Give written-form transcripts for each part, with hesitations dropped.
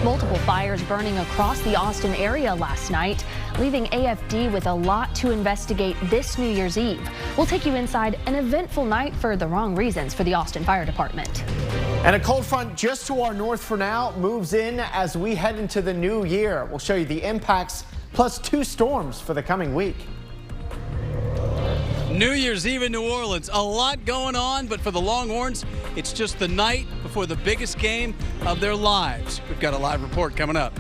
Multiple fires burning across the Austin area last night, leaving AFD with a lot to investigate this New Year's Eve. We'll take you inside an eventful night for the wrong reasons for the Austin Fire Department. And a cold front just to our north for now moves in as we head into the new year. We'll show you the impacts plus 2 storms for the coming week. New Year's Eve in New Orleans, a lot going on, but for the Longhorns, it's just the night before the biggest game of their lives. We've got a live report coming up.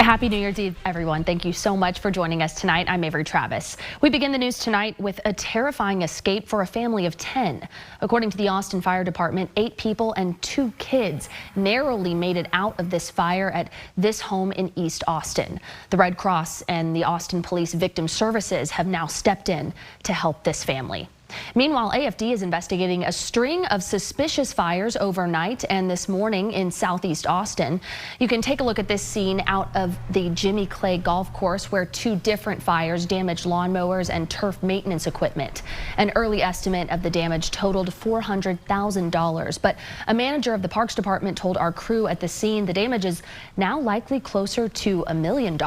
Happy New Year's Eve, everyone. Thank you so much for joining us tonight. I'm Avery Travis. We begin the news tonight with a terrifying escape for a family of 10. According to the Austin Fire Department, 8 people and 2 kids narrowly made it out of this fire at this home in East Austin. The Red Cross and the Austin Police Victim Services have now stepped in to help this family. Meanwhile, AFD is investigating a string of suspicious fires overnight and this morning in southeast Austin. You can take a look at this scene out of the Jimmy Clay Golf Course where 2 different fires damaged lawnmowers and turf maintenance equipment. An early estimate of the damage totaled $400,000, but a manager of the Parks Department told our crew at the scene the damage is now likely closer to $1 million.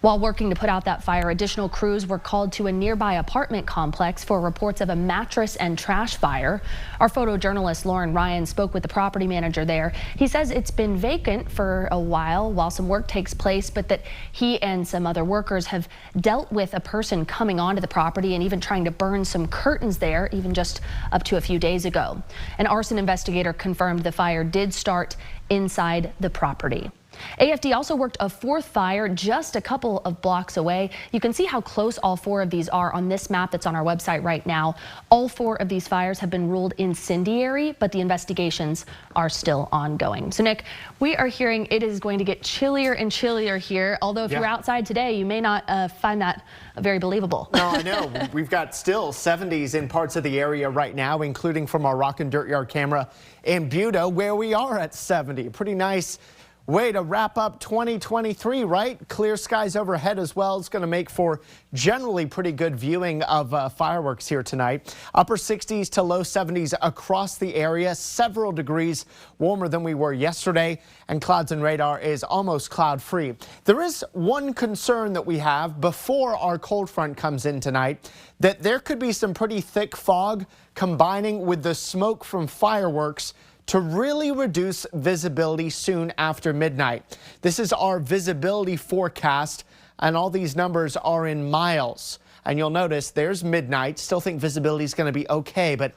While working to put out that fire, additional crews were called to a nearby apartment complex for reports of a mattress and trash fire. Our photojournalist Lauren Ryan spoke with the property manager there. He says it's been vacant for a while some work takes place, but that he and some other workers have dealt with a person coming onto the property and even trying to burn some curtains there, even just up to a few days ago. An arson investigator confirmed the fire did start inside the property. AFD also worked a 4th fire just a couple of blocks away. You can see how close all 4 of these are on this map that's on our website right now. All 4 of these fires have been ruled incendiary, but the investigations are still ongoing. So Nick, we are hearing it is going to get chillier and chillier here, although if you're outside today, you may not find that very believable. No, I know. We've got still 70s in parts of the area right now, including from our Rock and Dirt Yard camera in Buda, where we are at 70. Pretty nice way to wrap up 2023, right? Clear skies overhead as well. It's going to make for generally pretty good viewing of fireworks here tonight. Upper 60s to low 70s across the area, several degrees warmer than we were yesterday, and clouds and radar is almost cloud free. There is one concern that we have before our cold front comes in tonight, that there could be some pretty thick fog combining with the smoke from fireworks to really reduce visibility soon after midnight. This is our visibility forecast, and all these numbers are in miles. And you'll notice there's midnight. Still think visibility is going to be okay, but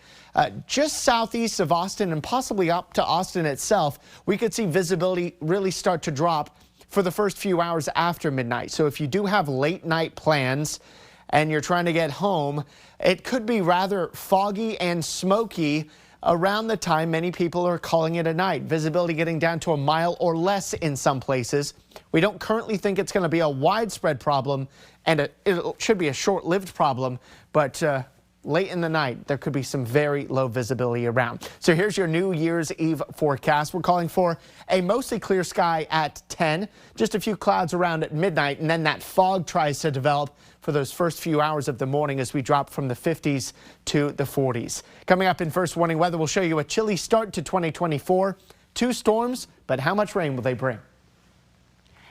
just southeast of Austin and possibly up to Austin itself, we could see visibility really start to drop for the first few hours after midnight. So if you do have late night plans and you're trying to get home, it could be rather foggy and smoky around the time many people are calling it a night. Visibility getting down to a mile or less in some places. We don't currently think it's going to be a widespread problem, and it should be a short-lived problem, but late in the night, there could be some very low visibility around. So here's your New Year's Eve forecast. We're calling for a mostly clear sky at 10, just a few clouds around at midnight, and then that fog tries to develop for those first few hours of the morning as we drop from the 50s to the 40s. Coming up in First Warning Weather, we'll show you a chilly start to 2024. 2 storms, but how much rain will they bring?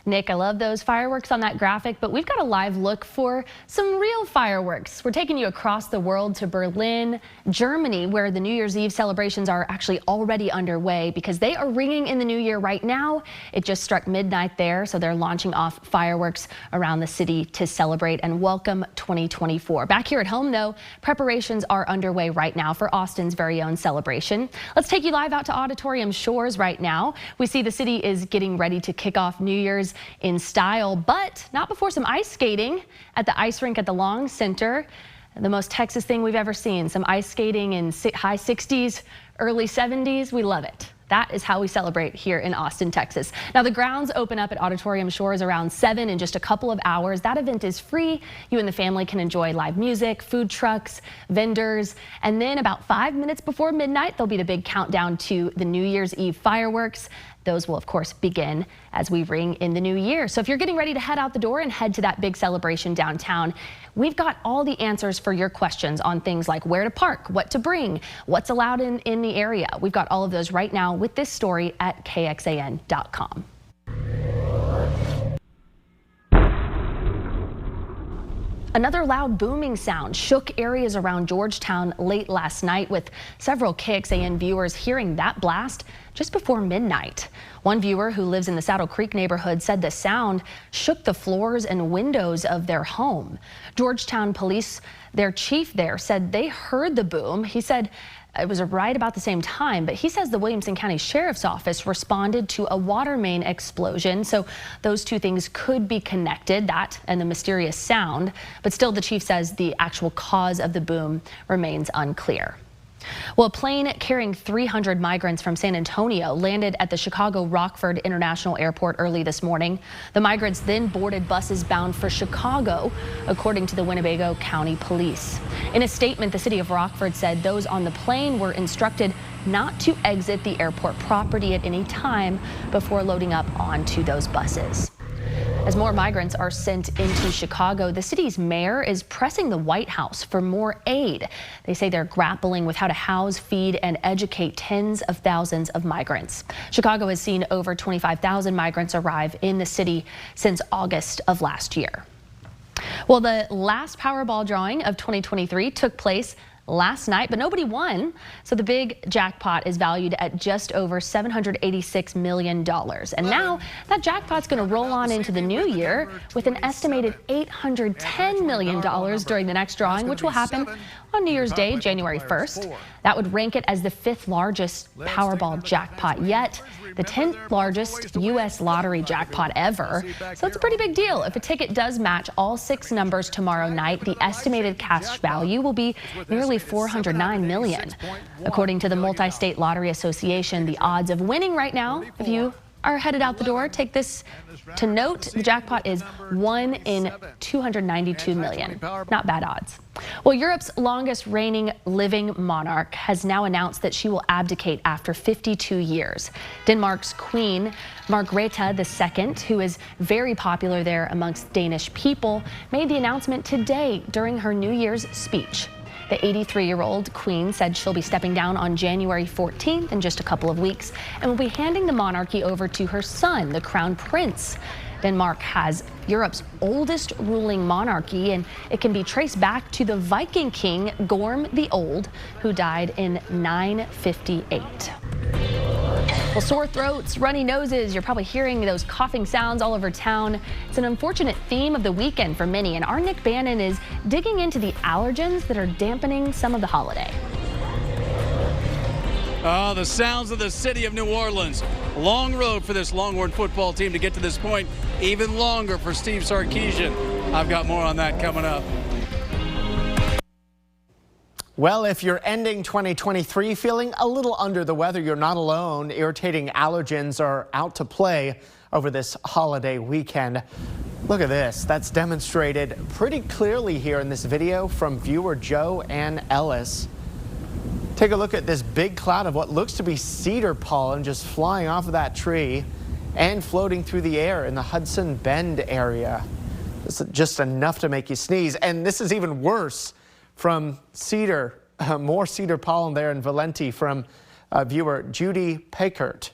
Nick, I love those fireworks on that graphic, but we've got a live look for some real fireworks. We're taking you across the world to Berlin, Germany, where the New Year's Eve celebrations are actually already underway because they are ringing in the new year right now. It just struck midnight there, so they're launching off fireworks around the city to celebrate and welcome 2024. Back here at home, though, preparations are underway right now for Austin's very own celebration. Let's take you live out to Auditorium Shores right now. We see the city is getting ready to kick off New Year's in style, but not before some ice skating at the ice rink at the Long Center. The most Texas thing we've ever seen. Some ice skating in high 60s, early 70s. We love it. That is how we celebrate here in Austin, Texas. Now, the grounds open up at Auditorium Shores around 7 in just a couple of hours. That event is free. You and the family can enjoy live music, food trucks, vendors, and then about 5 minutes before midnight, there'll be the big countdown to the New Year's Eve fireworks. Those will, of course, begin as we ring in the new year. So if you're getting ready to head out the door and head to that big celebration downtown, we've got all the answers for your questions on things like where to park, what to bring, what's allowed in the area. We've got all of those right now with this story at KXAN.com. Another loud booming sound shook areas around Georgetown late last night, with several KXAN viewers hearing that blast just before midnight. One viewer who lives in the Saddle Creek neighborhood said the sound shook the floors and windows of their home. Georgetown police, their chief there, said they heard the boom. He said it was right about the same time, but he says the Williamson County Sheriff's Office responded to a water main explosion. So those two things could be connected, that and the mysterious sound. But still, the chief says the actual cause of the boom remains unclear. Well, a plane carrying 300 migrants from San Antonio landed at the Chicago Rockford International Airport early this morning. The migrants then boarded buses bound for Chicago, according to the Winnebago County Police. In a statement, the city of Rockford said those on the plane were instructed not to exit the airport property at any time before loading up onto those buses. As more migrants are sent into Chicago, the city's mayor is pressing the White House for more aid. They say they're grappling with how to house, feed, and educate tens of thousands of migrants. Chicago has seen over 25,000 migrants arrive in the city since August of last year. Well, the last Powerball drawing of 2023 took place last night, but nobody won. So the big jackpot is valued at just over $786 million. And now that jackpot's going to roll on into the new year with an estimated $810 million during the next drawing, which will happen on New Year's Day, January 1st. That would rank it as the 5th largest Powerball jackpot yet, the 10th largest U.S. lottery jackpot ever. So it's a pretty big deal. If a ticket does match all 6 numbers tomorrow night, the estimated cash value will be nearly $409 million. According to the Multi-State Lottery Association, the odds of winning right now, if you are headed out the door, take this to note, the jackpot is 1 in 292 million. Not bad odds. Well, Europe's longest reigning living monarch has now announced that she will abdicate after 52 years. Denmark's Queen Margrethe II, who is very popular there amongst Danish people, made the announcement today during her New Year's speech. The 83-year-old queen said she'll be stepping down on January 14th in just a couple of weeks and will be handing the monarchy over to her son, the crown prince. Denmark has Europe's oldest ruling monarchy, and it can be traced back to the Viking king Gorm the Old, who died in 958. Well, sore throats, runny noses, you're probably hearing those coughing sounds all over town. It's an unfortunate theme of the weekend for many, and our Nick Bannon is digging into the allergens that are dampening some of the holiday. Oh, the sounds of the city of New Orleans. Long road for this Longhorn football team to get to this point. Even longer for Steve Sarkisian. I've got more on that coming up. Well, if you're ending 2023 feeling a little under the weather, you're not alone. Irritating allergens are out to play over this holiday weekend. Look at this. That's demonstrated pretty clearly here in this video from viewer Joe Ann Ellis. Take a look at this big cloud of what looks to be cedar pollen just flying off of that tree and floating through the air in the Hudson Bend area. This is just enough to make you sneeze. And this is even worse from cedar, more cedar pollen there in Valenti from viewer Judy Peckert.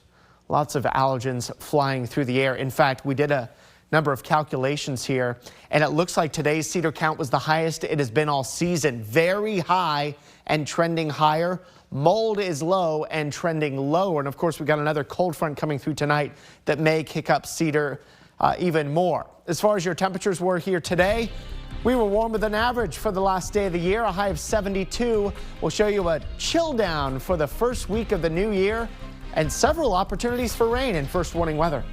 Lots of allergens flying through the air. In fact, we did a number of calculations here, and it looks like today's cedar count was the highest it has been all season. Very high and trending higher. Mold is low and trending lower. And of course, we've got another cold front coming through tonight that may kick up cedar even more. As far as your temperatures were here today, we were warmer than average for the last day of the year, a high of 72. We'll show you a chill down for the first week of the new year and several opportunities for rain in first warning weather.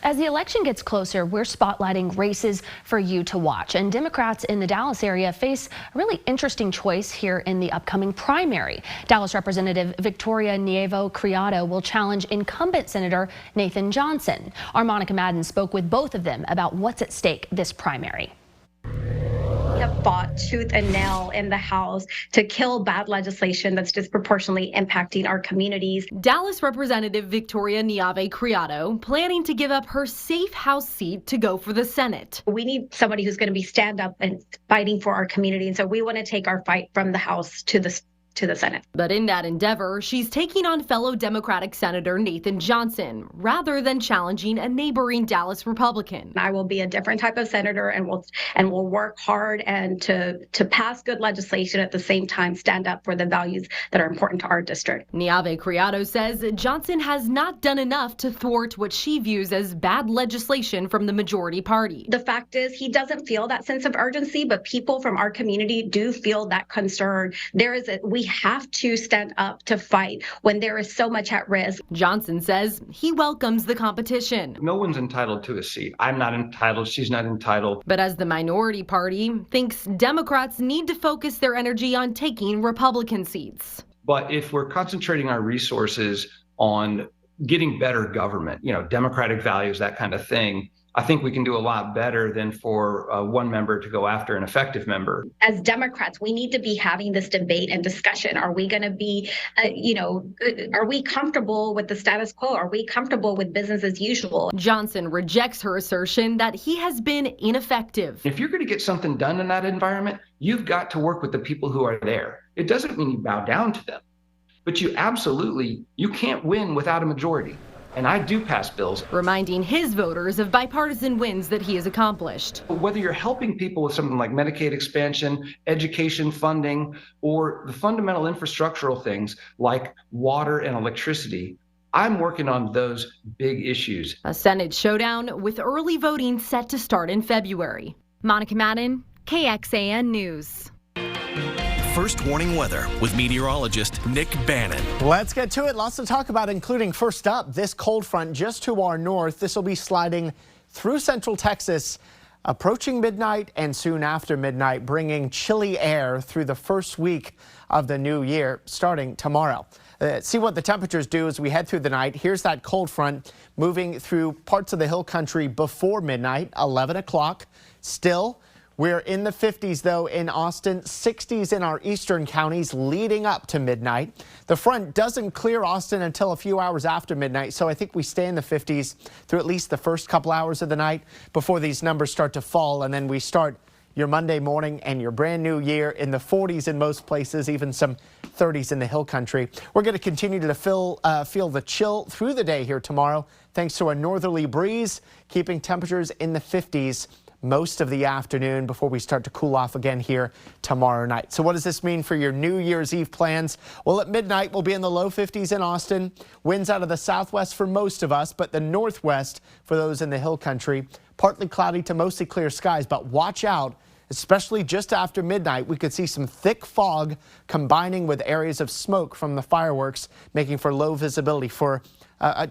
As the election gets closer, we're spotlighting races for you to watch. And Democrats in the Dallas area face a really interesting choice here in the upcoming primary. Dallas Representative Victoria Nievo Criado will challenge incumbent Senator Nathan Johnson. Our Monica Madden spoke with both of them about what's at stake this primary. Have fought tooth and nail in the House to kill bad legislation that's disproportionately impacting our communities. Dallas Representative Victoria Nievo Criado planning to give up her safe House seat to go for the Senate. We need somebody who's going to be stand up and fighting for our community. And so we want to take our fight from the House to the to the Senate. But in that endeavor, she's taking on fellow Democratic Senator Nathan Johnson rather than challenging a neighboring Dallas Republican. I will be a different type of senator, and we'll work hard and to pass good legislation, at the same time stand up for the values that are important to our district. Niave Criado says Johnson has not done enough to thwart what she views as bad legislation from the majority party. The fact is, he doesn't feel that sense of urgency, but people from our community do feel that concern. We have to stand up to fight when there is so much at risk. Johnson says he welcomes the competition. No one's entitled to a seat. I'm not entitled. She's not entitled. But as the minority party thinks Democrats need to focus their energy on taking Republican seats. But if we're concentrating our resources on getting better government, democratic values, that kind of thing, I think we can do a lot better than for one member to go after an effective member. As Democrats, we need to be having this debate and discussion. Are we going to be, are we comfortable with the status quo? Are we comfortable with business as usual? Johnson rejects her assertion that he has been ineffective. If you're going to get something done in that environment, you've got to work with the people who are there. It doesn't mean you bow down to them, but you can't win without a majority. And I do pass bills. Reminding his voters of bipartisan wins that he has accomplished. Whether you're helping people with something like Medicaid expansion, education funding, or the fundamental infrastructural things like water and electricity, I'm working on those big issues. A Senate showdown with early voting set to start in February. Monica Madden, KXAN News. First warning weather with meteorologist Nick Bannon. Let's get to it. Lots to talk about, including first up, this cold front just to our north. This will be sliding through central Texas, approaching midnight and soon after midnight, bringing chilly air through the first week of the new year, starting tomorrow. See what the temperatures do as we head through the night. Here's that cold front moving through parts of the hill country before midnight, 11 o'clock. Still, we're in the 50s, though, in Austin, 60s in our eastern counties leading up to midnight. The front doesn't clear Austin until a few hours after midnight, so I think we stay in the 50s through at least the first couple hours of the night before these numbers start to fall, and then we start your Monday morning and your brand new year in the 40s in most places, even some 30s in the hill country. We're going to continue to feel the chill through the day here tomorrow, thanks to a northerly breeze, keeping temperatures in the 50s most of the afternoon before we start to cool off again here tomorrow night. So what does this mean for your New Year's Eve plans? Well, at midnight, we'll be in the low 50s in Austin. Winds out of the southwest for most of us, but the northwest for those in the hill country. Partly cloudy to mostly clear skies, but watch out. Especially just after midnight, we could see some thick fog combining with areas of smoke from the fireworks, making for low visibility for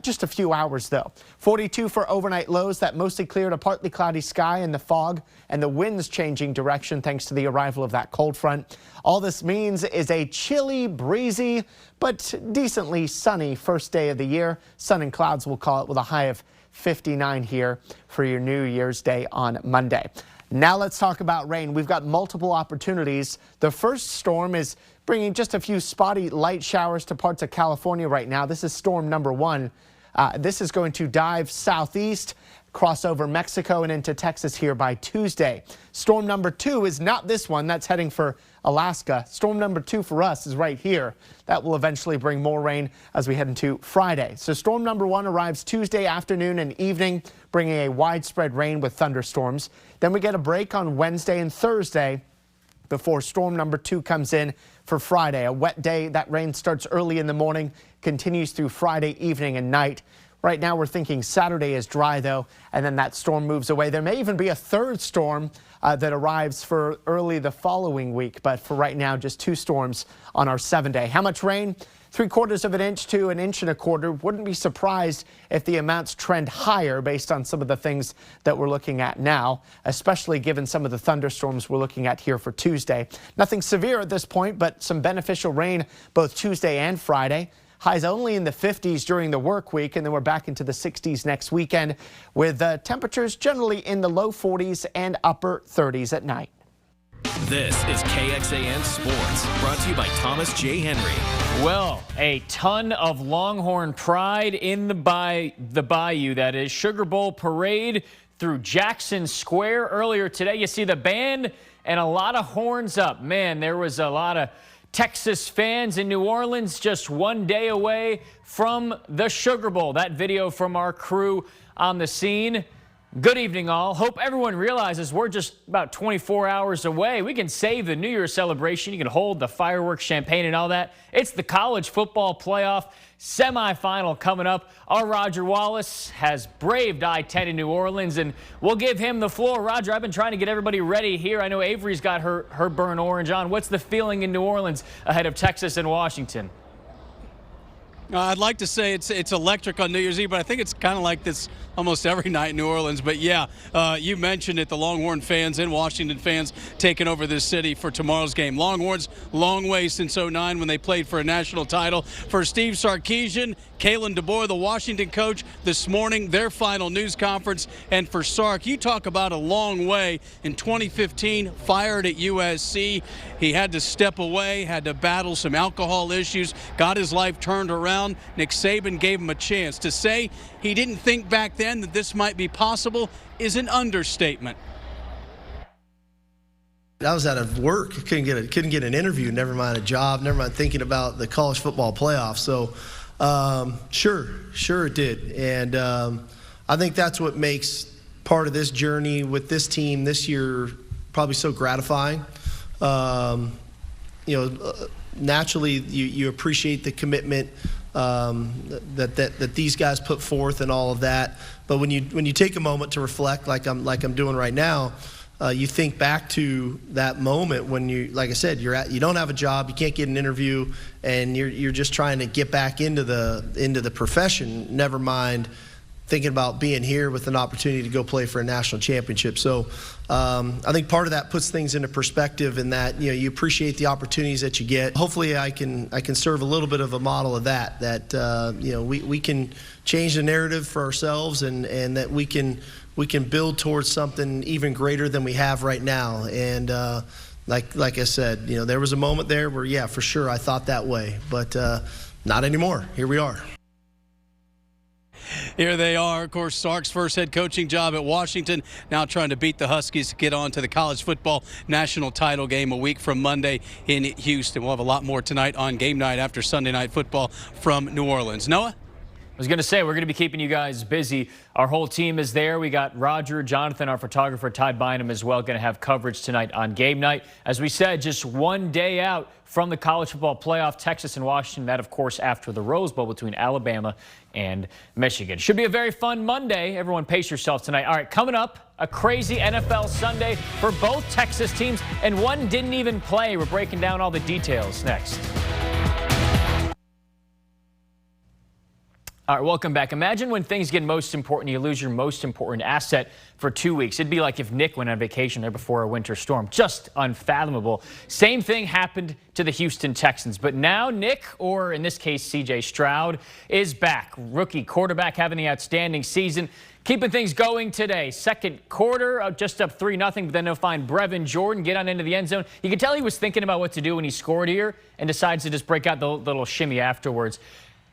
just a few hours, though. 42 for overnight lows, that mostly clear to partly cloudy sky and the fog and the winds changing direction thanks to the arrival of that cold front. All this means is a chilly, breezy, but decently sunny first day of the year. Sun and clouds, we'll call it, with a high of 59 here for your New Year's Day on Monday. Now let's talk about rain. We've got multiple opportunities. The first storm is bringing just a few spotty light showers to parts of California right now. This is storm number 1. This is going to dive southeast, cross over Mexico and into Texas here by Tuesday. Storm number 2 is not this one. That's heading for Alaska. Storm number 2 for us is right here. That will eventually bring more rain as we head into Friday. So storm number 1 arrives Tuesday afternoon and evening, bringing a widespread rain with thunderstorms. Then we get a break on Wednesday and Thursday before storm number 2 comes in for Friday. A wet day. That rain starts early in the morning, continues through Friday evening and night. Right now we're thinking Saturday is dry, though, and then that storm moves away. There may even be a third storm that arrives for early the following week, but for right now, just 2 storms on our 7-day. How much rain? 3/4 of an inch to 1.25 inches. Wouldn't be surprised if the amounts trend higher based on some of the things that we're looking at now, especially given some of the thunderstorms we're looking at here for Tuesday. Nothing severe at this point, but some beneficial rain both Tuesday and Friday. Highs only in the 50s during the work week, and then we're back into the 60s next weekend with temperatures generally in the low 40s and upper 30s at night. This is KXAN Sports, brought to you by Thomas J. Henry. Well, a ton of Longhorn pride in the bayou, that is. Sugar Bowl parade through Jackson Square earlier today. You see the band and a lot of horns up. Man, there was a lot of Texas fans in New Orleans just one day away from the Sugar Bowl. That video from our crew on the scene. Good evening, all. Hope everyone realizes we're just about 24 hours away. We can save the New Year's celebration. You can hold the fireworks, champagne, and all that. It's the college football playoff semifinal coming up. Our Roger Wallace has braved I-10 in New Orleans, and we'll give him the floor. Roger, I've been trying to get everybody ready here. I know Avery's got her burnt orange on. What's the feeling in New Orleans ahead of Texas and Washington? I'd like to say it's electric on New Year's Eve, but I think it's kind of like this almost every night in New Orleans. But yeah, you mentioned it, the Longhorn fans and Washington fans taking over this city for tomorrow's game. Longhorns, long way since '09 when they played for a national title. For Steve Sarkisian, Kalen DeBoer, the Washington coach, this morning, their final news conference. And for Sark, you talk about a long way. In 2015, fired at USC. He had to step away, had to battle some alcohol issues, got his life turned around. Nick Saban gave him a chance. To say he didn't think back then that this might be possible is an understatement. I was out of work, couldn't get an interview, never mind a job, never mind thinking about the college football playoff. So sure it did. And I think that's what makes part of this journey with this team this year probably so gratifying. Naturally you appreciate the commitment that these guys put forth and all of that. But when you take a moment to reflect, like I'm doing right now, you think back to that moment when like I said, you don't have a job, you can't get an interview, and you're just trying to get back into the profession. Never mind thinking about being here with an opportunity to go play for a national championship. So I think part of that puts things into perspective, in that you appreciate the opportunities that you get. Hopefully I can serve a little bit of a model of that we can change the narrative for ourselves, and that we can build towards something even greater than we have right now. And like I said, there was a moment there where, yeah, for sure I thought that way, but not anymore. Here we are. Here they are. Of course, Sark's first head coaching job at Washington, now trying to beat the Huskies to get on to the college football national title game a week from Monday in Houston. We'll have a lot more tonight on game night after Sunday Night Football from New Orleans. Noah? I was going to say, we're going to be keeping you guys busy. Our whole team is there. We got Roger, Jonathan, our photographer, Ty Bynum as well, going to have coverage tonight on game night. As we said, just one day out from the college football playoff, Texas and Washington. That, of course, after the Rose Bowl between Alabama and Michigan. Should be a very fun Monday. Everyone pace yourself tonight. All right, coming up, a crazy NFL Sunday for both Texas teams, and one didn't even play. We're breaking down all the details next. All right, welcome back. Imagine when things get most important, you lose your most important asset for 2 weeks. It'd be like if Nick went on vacation there before a winter storm. Just unfathomable. Same thing happened to the Houston Texans. But now Nick, or in this case C.J. Stroud, is back. Rookie quarterback having the outstanding season. Keeping things going today. Second quarter, just up 3-0, but then they'll find Brevin Jordan get on into the end zone. You can tell he was thinking about what to do when he scored here and decides to just break out the little shimmy afterwards.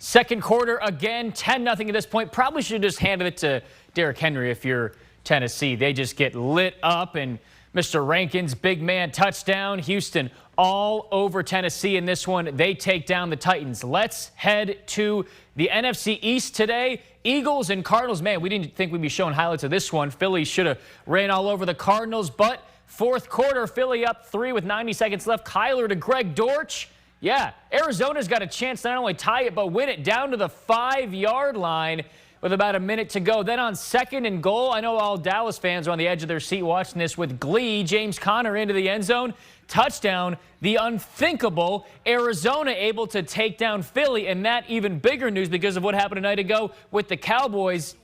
Second quarter, again, 10-0 at this point. Probably should have just handed it to Derrick Henry if you're Tennessee. They just get lit up, and Mr. Rankins, big man touchdown. Houston all over Tennessee in this one. They take down the Titans. Let's head to the NFC East today. Eagles and Cardinals. Man, we didn't think we'd be showing highlights of this one. Philly should have ran all over the Cardinals, but fourth quarter, Philly up 3 with 90 seconds left. Kyler to Greg Dortch. Yeah, Arizona's got a chance to not only tie it, but win it down to the 5-yard line with about a minute to go. Then on second and goal, I know all Dallas fans are on the edge of their seat watching this with glee. James Conner into the end zone. Touchdown. The unthinkable. Arizona able to take down Philly. And that even bigger news because of what happened a night ago with the Cowboys.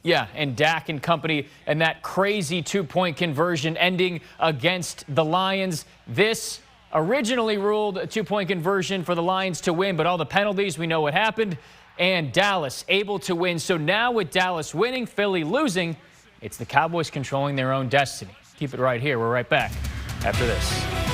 Yeah, and Dak and company and that crazy 2-point conversion ending against the Lions. This originally ruled a 2-point conversion for the Lions to win, but all the penalties, we know what happened, and Dallas able to win. So now with Dallas winning, Philly losing, it's the Cowboys controlling their own destiny. Keep it right here. We're right back after this.